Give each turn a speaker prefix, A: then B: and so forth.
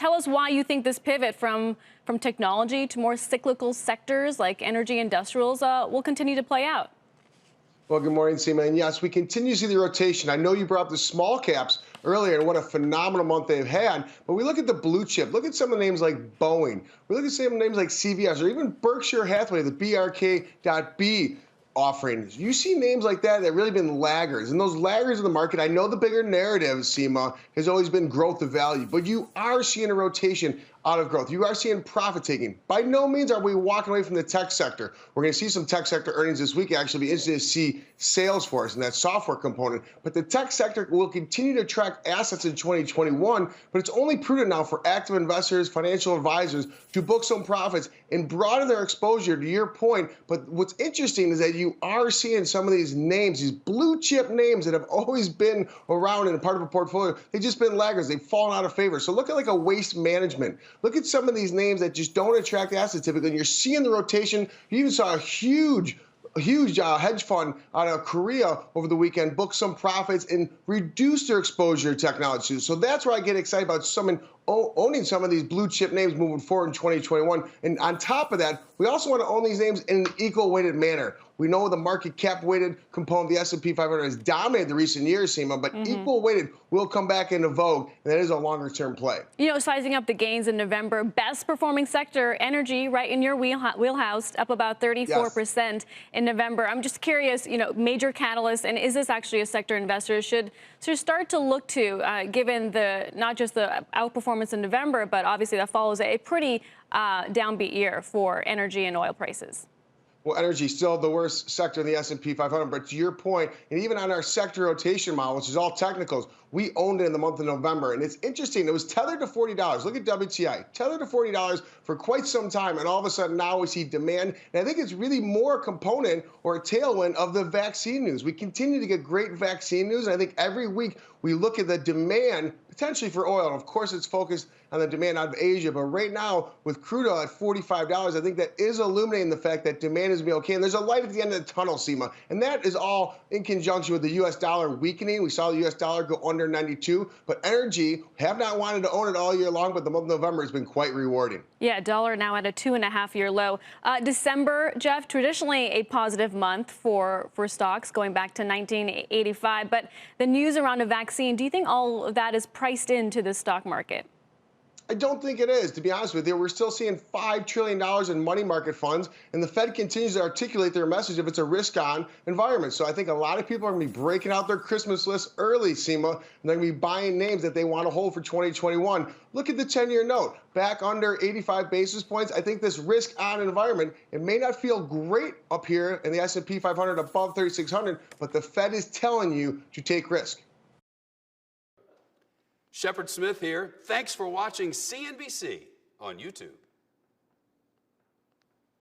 A: tell us why you think this pivot from technology to more cyclical sectors like energy industrials will continue to play out.
B: Well, good morning, Seema. And yes, we continue to see the rotation. I know you brought up the small caps earlier and what a phenomenal month they've had. But we look at the blue chip. Look at some of the names like Boeing. We look at some names like CVS or even Berkshire Hathaway, the BRK.B offerings. You see names like that that really been laggards. And those laggards in the market, I know the bigger narrative, Seema, has always been growth of value. But you are seeing a rotation out of growth. You are seeing profit taking. By no means are we walking away from the tech sector. We're going to see some tech sector earnings this week. Actually, be interested to see Salesforce and that software component. But the tech sector will continue to attract assets in 2021. But it's only prudent now for active investors, financial advisors to book some profits and broaden their exposure, to your point. But what's interesting is that you are seeing some of these names, these blue chip names that have always been around and a part of a portfolio. They've just been laggards. They've fallen out of favor. So look at like a Waste Management. Look at some of these names that just don't attract assets typically, and you're seeing the rotation. You even saw a huge hedge fund out of Korea over the weekend book some profits and reduce their exposure to technology. So that's where I get excited about owning some of these blue chip names moving forward in 2021. And on top of that, we also want to own these names in an equal weighted manner. We know the market cap weighted component of the S&P 500 has dominated the recent years, Seema, but equal weighted will come back into vogue, and that is a longer term play.
A: You know, sizing up the gains in November, best performing sector, energy, right in your wheelhouse, up about 34% in November. I'm just curious, you know, major catalyst, and is this actually a sector investors should start to look to, given the not just the outperformance in November, but obviously that follows a pretty downbeat year for energy and oil prices?
B: Well, energy still the worst sector in the S&P 500. But to your point, and even on our sector rotation model, which is all technicals, we owned it in the month of November. And it's interesting. It was tethered to $40. Look at WTI. Tethered to $40 for quite some time. And all of a sudden now we see demand. And I think it's really more a component or a tailwind of the vaccine news. We continue to get great vaccine news. And I think every week we look at the demand potentially for oil. And of course, it's focused on the demand out of Asia. But right now, with crude oil at $45, I think that is illuminating the fact that demand is going to be okay. And there's a light at the end of the tunnel, Seema. And that is all in conjunction with the U.S. dollar weakening. We saw the U.S. dollar go under 92. But energy, have not wanted to own it all year long, but the month of November has been quite rewarding.
A: Yeah, dollar now at a 2.5-year low. December, Jeff, traditionally a positive month for stocks going back to 1985. But the news around a vaccine, do you think all of that is priced into the stock market?
B: I don't think it is, to be honest with you. We're still seeing $5 trillion in money market funds, and the Fed continues to articulate their message of it's a risk-on environment. So I think a lot of people are going to be breaking out their Christmas list early, Seema, and they're going to be buying names that they want to hold for 2021. Look at the 10-year note, back under 85 basis points. I think this risk-on environment, it may not feel great up here in the S&P 500 above 3,600, but the Fed is telling you to take risk.
C: Shepard Smith here. Thanks for watching CNBC on YouTube.